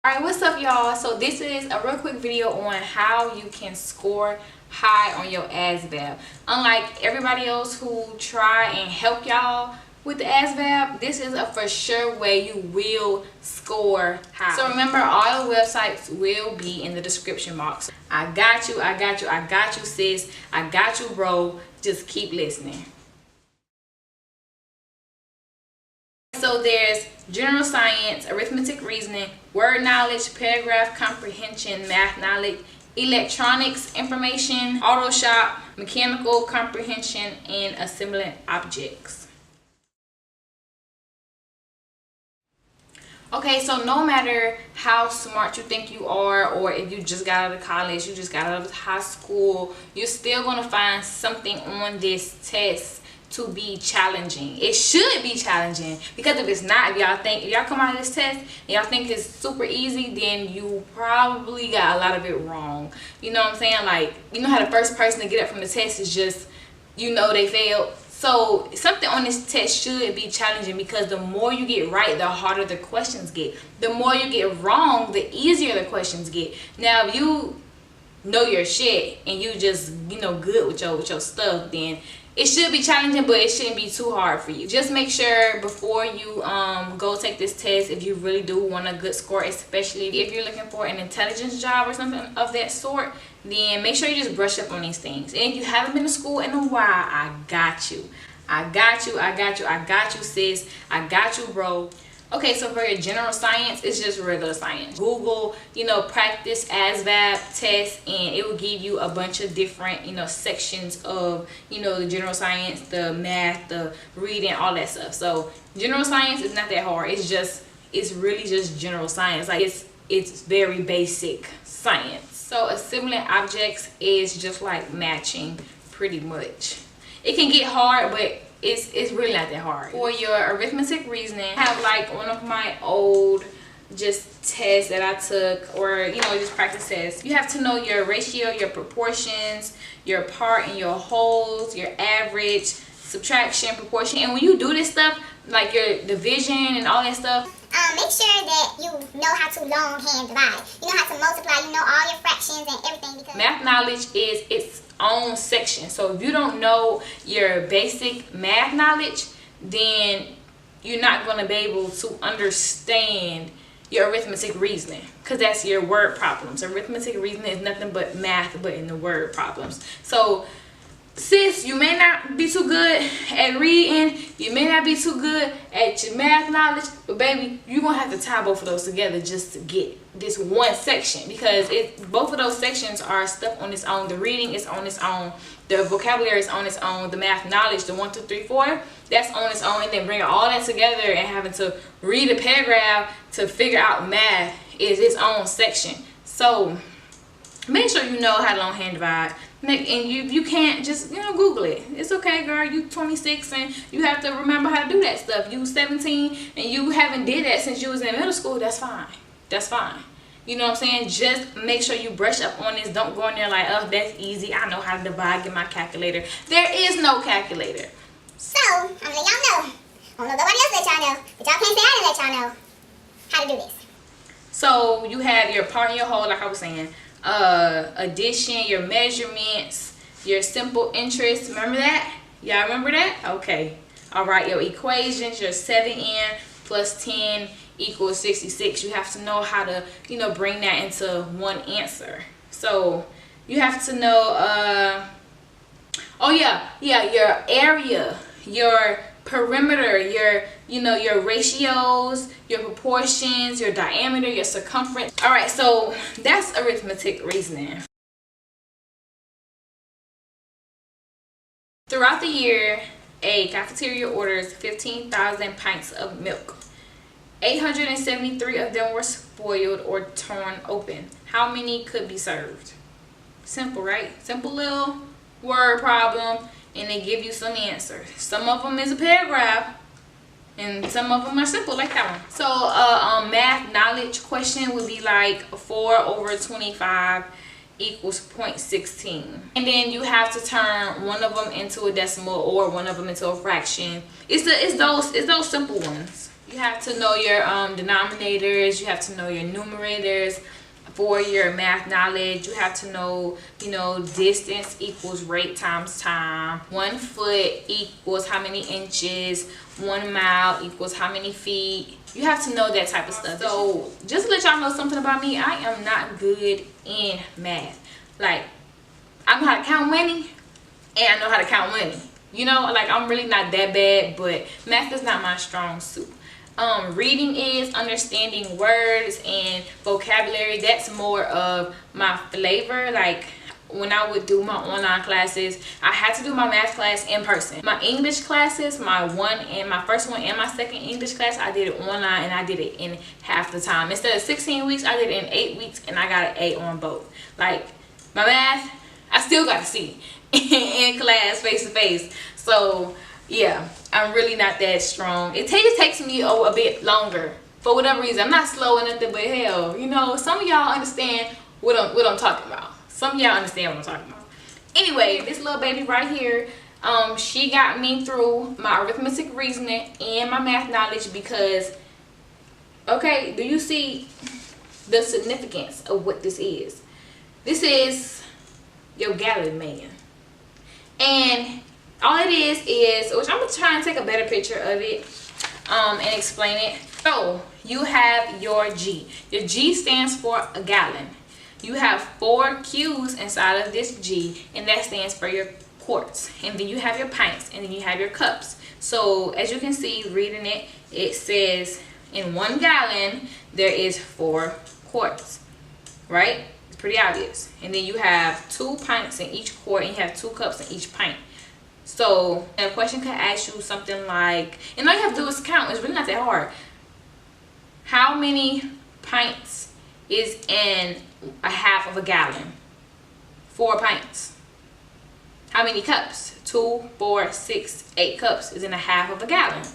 Alright, what's up y'all? So this is a real quick video on how you can score high on your ASVAB. Unlike everybody else who try and help y'all with the ASVAB, this is a for sure way you will score high. So remember, all the websites will be in the description box. I got you, I got you, I got you sis, I got you bro. Just keep listening. So there's general science, arithmetic, reasoning, word knowledge, paragraph comprehension, math knowledge, electronics information, auto shop, mechanical comprehension, and assembling objects. Okay, so no matter how smart you think you are, or if you just got out of college, you just got out of high school, you're still going to find something on this test to be challenging. It should be challenging, because if it's not, if y'all come out of this test and y'all think it's super easy, then you probably got a lot of it wrong. You know what I'm saying? Like, you know how the first person to get up from the test is just, you know, they failed. So something on this test should be challenging, because the more you get right, the harder the questions get. The more you get wrong, the easier the questions get. Now if you know your shit and you just, you know, good with your stuff, then it should be challenging, but it shouldn't be too hard for you. Just make sure before you go take this test, if you really do want a good score, especially if you're looking for an intelligence job or something of that sort, then make sure you just brush up on these things. And if you haven't been to school in a while, I got you. I got you, I got you, I got you sis, I got you bro. Okay, so for your general science, it's just regular science. Google, you know, practice ASVAB test, and it will give you a bunch of different, you know, sections of, you know, the general science, the math, the reading, all that stuff. So general science is not that hard. It's really just general science. Like, it's very basic science. So assembling objects is just like matching, pretty much. It can get hard, but it's really not that hard. For your arithmetic reasoning, I have like one of my old just tests that I took, or, you know, just practice tests. You have to know your ratio, your proportions, your part and your wholes, your average, subtraction, proportion. And when you do this stuff, like your division and all that stuff, make sure that you know how to longhand divide. You know how to multiply. You know all your fractions and everything. Because math knowledge is its own section. So if you don't know your basic math knowledge, then you're not going to be able to understand your arithmetic reasoning, because that's your word problems. Arithmetic reasoning is nothing but math, but in the word problems. So sis, you may not be too good at reading, you may not be too good at your math knowledge, but baby, you're gonna have to tie both of those together just to get this one section, because both of those sections are stuff on its own. The reading is on its own, the vocabulary is on its own, the math knowledge, the 1, 2, 3, 4, that's on its own. And then bringing all that together and having to read a paragraph to figure out math is its own section. So make sure you know how to longhand divide. And you can't just, you know, Google it. It's okay, girl. You 26 and you have to remember how to do that stuff. You 17 and you haven't did that since you was in middle school. That's fine. That's fine. You know what I'm saying? Just make sure you brush up on this. Don't go in there like, oh, that's easy. I know how to divide. Get my calculator. There is no calculator. So I'm gonna let y'all know. I don't know nobody else let y'all know, but y'all can't say I didn't let y'all know how to do this. So you have your part and your whole, like I was saying. Addition, your measurements, your simple interest. Remember that? Y'all remember that? Okay. All right, your equations, your 7n plus 10 equals 66. You have to know how to, you know, bring that into one answer. So you have to know, oh yeah, your area, your perimeter, your, you know, your ratios, your proportions, your diameter, your circumference. All right, so that's arithmetic reasoning. Throughout the year, a cafeteria orders 15,000 pints of milk. 873 of them were spoiled or torn open. How many could be served? Simple, right? Simple little word problem. And they give you some answers. Some of them is a paragraph, and some of them are simple, like that one. So math knowledge question would be like 4 over 25 equals 0.16. And then you have to turn one of them into a decimal or one of them into a fraction. It's those simple ones. You have to know your denominators. You have to know your numerators for your math knowledge. You have to know, you know, distance equals rate times time. 1 foot equals how many inches. 1 mile equals how many feet. You have to know that type of stuff. So just to let y'all know something about me, I am not good in math. Like, I know how to count money and I know how to count money. You know, like, I'm really not that bad, but math is not my strong suit. Reading is, understanding words and vocabulary, that's more of my flavor. Like, when I would do my online classes, I had to do my math class in person. My English classes, my first one and my second English class, I did it online, and I did it in half the time. Instead of 16 weeks, I did it in 8 weeks, and I got an A on both. Like, my math, I still got to see in class, face to face. So yeah, I'm really not that strong. It just takes me a bit longer for whatever reason. I'm not slow or nothing, but hell, you know, some of y'all understand what I'm talking about. Some of y'all understand what I'm talking about. Anyway, this little baby right here, she got me through my arithmetic, reasoning, and my math knowledge because, okay, do you see the significance of what this is? This is your gallon man. And all it is, which I'm going to try and take a better picture of it and explain it. So, you have your G. Your G stands for a gallon. You have 4 Q's inside of this G, and that stands for your quarts. And then you have your pints, and then you have your cups. So, as you can see, reading it, it says in 1 gallon, there is 4 quarts, right? It's pretty obvious. And then you have 2 pints in each quart, and you have 2 cups in each pint. So a question could ask you something like, and all you have to do is count. It's really not that hard. How many pints is in a half of a gallon? 4 pints. How many cups? 2, 4, 6, 8 cups is in a half of a gallon.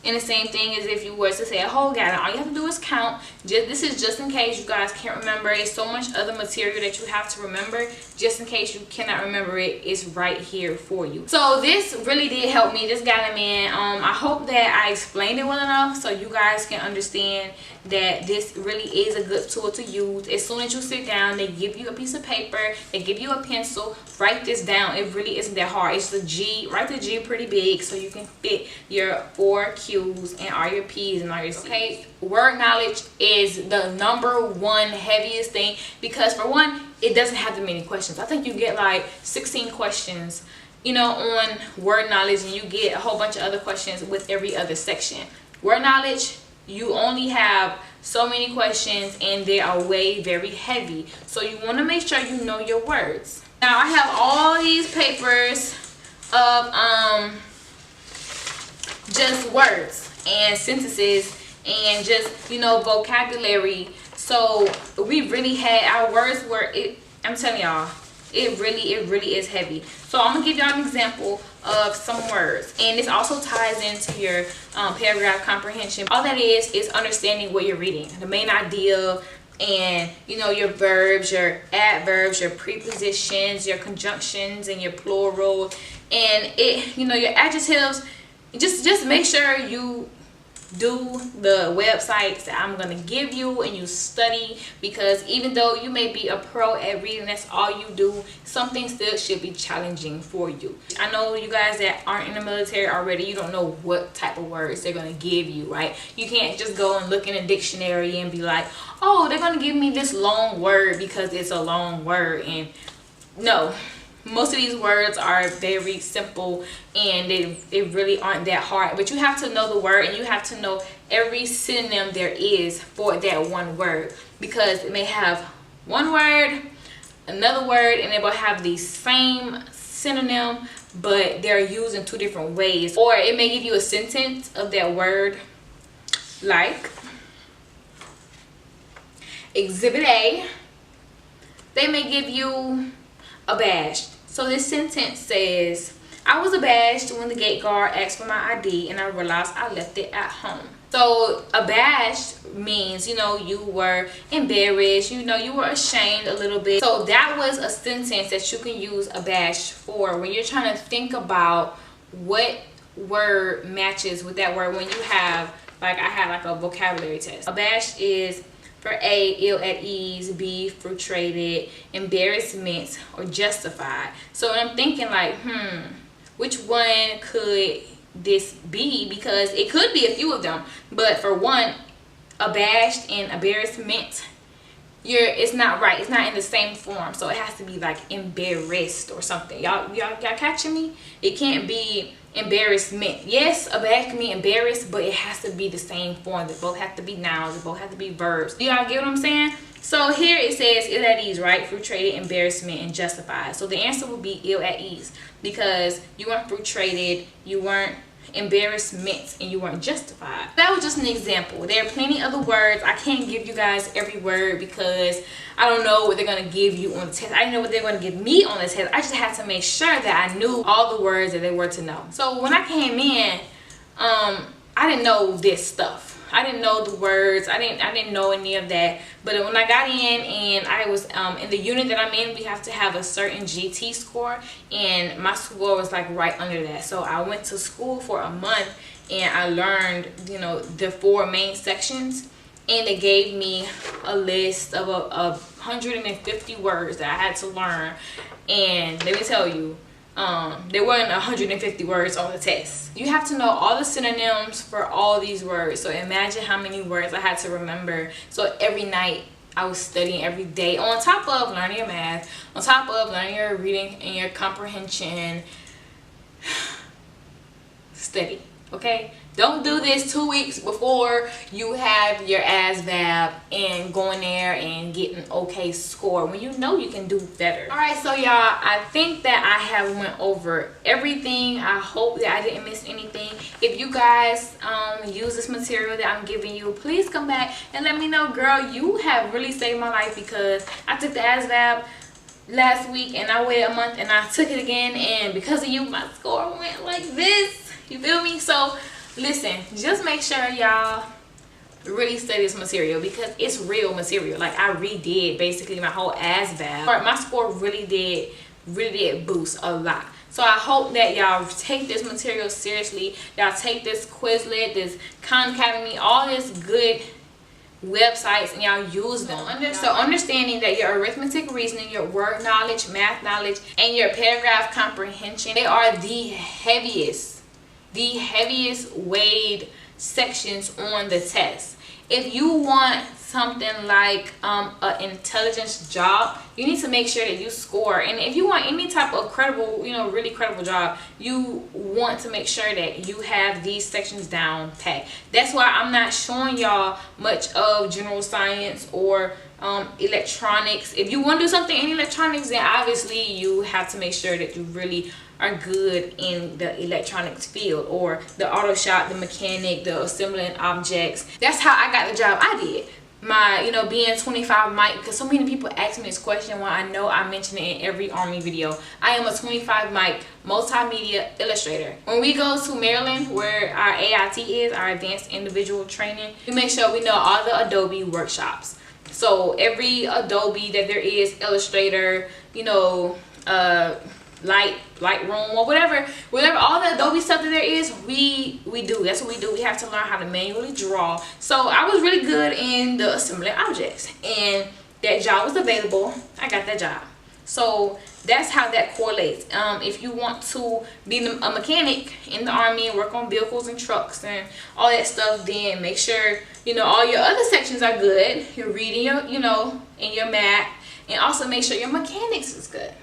And the same thing as if you were to say a whole gallon. All you have to do is count. This is just in case you guys can't remember. It's so much other material that you have to remember. Just in case you cannot remember it, it's right here for you. So this really did help me, this gallon man. I hope that I explained it well enough so you guys can understand that this really is a good tool to use. As soon as you sit down, they give you a piece of paper, they give you a pencil. Write this down. It really isn't that hard. It's the G. Write the G pretty big so you can fit your 4 Q's and all your P's and all your C's. Okay, word knowledge is the #1 heaviest thing because, for one, it doesn't have that many questions. I think you get like 16 questions, you know, on word knowledge, and you get a whole bunch of other questions with every other section. Word knowledge, you only have so many questions, and they are very heavy. So you want to make sure you know your words. Now I have all these papers of just words and sentences and just, you know, vocabulary. So we really had, our words were, I'm telling y'all, it really is heavy. So I'm gonna give y'all an example of some words, and this also ties into your paragraph comprehension. All that is understanding what you're reading, the main idea, and you know, your verbs, your adverbs, your prepositions, your conjunctions, and your plural, and you know, your adjectives. Just make sure you do the websites that I'm gonna give you and you study, because even though you may be a pro at reading, that's all you do, something still should be challenging for you. I know you guys that aren't in the military already, you don't know what type of words they're gonna give you, right? You can't just go and look in a dictionary and be like, oh, they're gonna give me this long word because it's a long word. And no, most of these words are very simple, and they really aren't that hard. But you have to know the word, and you have to know every synonym there is for that one word, because it may have one word, another word, and it will have the same synonym, but they're used in 2 different ways. Or it may give you a sentence of that word, like Exhibit A. They may give you abashed. So this sentence says, I was abashed when the gate guard asked for my ID and I realized I left it at home. So abashed means, you know, you were embarrassed, you know, you were ashamed a little bit. So that was a sentence that you can use abashed for when you're trying to think about what word matches with that word, when you have like I had like a vocabulary test. Abashed is for A, ill at ease, B, frustrated, embarrassment, or justified. So I'm thinking like, which one could this be? Because it could be a few of them, but for one, abashed and embarrassment, it's not right. It's not in the same form, so it has to be like embarrassed or something. Y'all catching me? It can't be embarrassment. Yes, abashed can be embarrassed, but it has to be the same form. They both have to be nouns. They both have to be verbs. Do y'all get what I'm saying? So here it says ill at ease, right? Frustrated, embarrassment, and justified. So the answer would be ill at ease, because you weren't frustrated, you weren't embarrassment, and you weren't justified. That was just an example. There are plenty other words. I can't give you guys every word because I don't know what they're going to give you on the test. I didn't know what they're going to give me on the test. I just had to make sure that I knew all the words that they were to know. So when I came in, I didn't know this stuff. I didn't know the words. I didn't know any of that. But when I got in and I was in the unit that I'm in, we have to have a certain GT score, and my score was like right under that. So I went to school for a month and I learned, you know, the 4 main sections, and they gave me a list of 150 words that I had to learn. And let me tell you, there weren't 150 words on the test. You have to know all the synonyms for all these words. So imagine how many words I had to remember. So every night I was studying every day, on top of learning your math, on top of learning your reading and your comprehension. Study, okay? Don't do this 2 weeks before you have your ASVAB and going there and getting an okay score when you know you can do better. All right, so y'all, I think that I have went over everything. I hope that I didn't miss anything. If you guys use this material that I'm giving you, please come back and let me know, girl, you have really saved my life, because I took the ASVAB last week and I waited a month and I took it again, and because of you, my score went like this. You feel me? So listen, just make sure y'all really study this material, because it's real material. Like, I redid basically my whole ASVAB. My score really did boost a lot. So I hope that y'all take this material seriously. Y'all take this Quizlet, this Khan Academy, all this good websites, and y'all use them. So understanding that your arithmetic, reasoning, your word knowledge, math knowledge, and your paragraph comprehension, they are the heaviest weighted sections on the test. If you want something like an intelligence job, you need to make sure that you score. And if you want any type of credible, you know, really credible job, you want to make sure that you have these sections down pat. That's why I'm not showing y'all much of general science or electronics. If you want to do something in electronics, then obviously you have to make sure that you really are good in the electronics field, or the auto shop, the mechanic, the assembling objects. That's how I got the job I did. My, you know, being 25 mic, because so many people ask me this question when I know I mention it in every Army video. I am a 25 mic multimedia illustrator. When we go to Maryland, where our AIT is, our Advanced Individual Training, we make sure we know all the Adobe workshops. So every Adobe that there is, Illustrator, you know, Lightroom, or whatever all the Adobe stuff that there is, we do. That's what we do. We have to learn how to manually draw. So I was really good in the assembling objects, and that job was available. I got that job. So that's how that correlates. If you want to be a mechanic in the Army and work on vehicles and trucks and all that stuff, then make sure, you know, all your other sections are good. Your reading, you know, and your math, and also make sure your mechanics is good.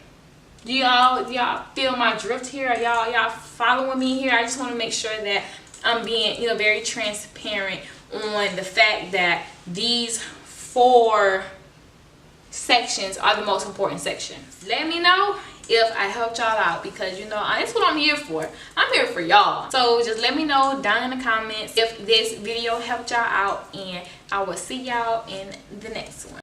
Do y'all feel my drift here? Are y'all following me here? I just want to make sure that I'm being, you know, very transparent on the fact that these 4 sections are the most important sections. Let me know if I helped y'all out, because you know that's what I'm here for. I'm here for y'all. So just let me know down in the comments if this video helped y'all out, and I will see y'all in the next one.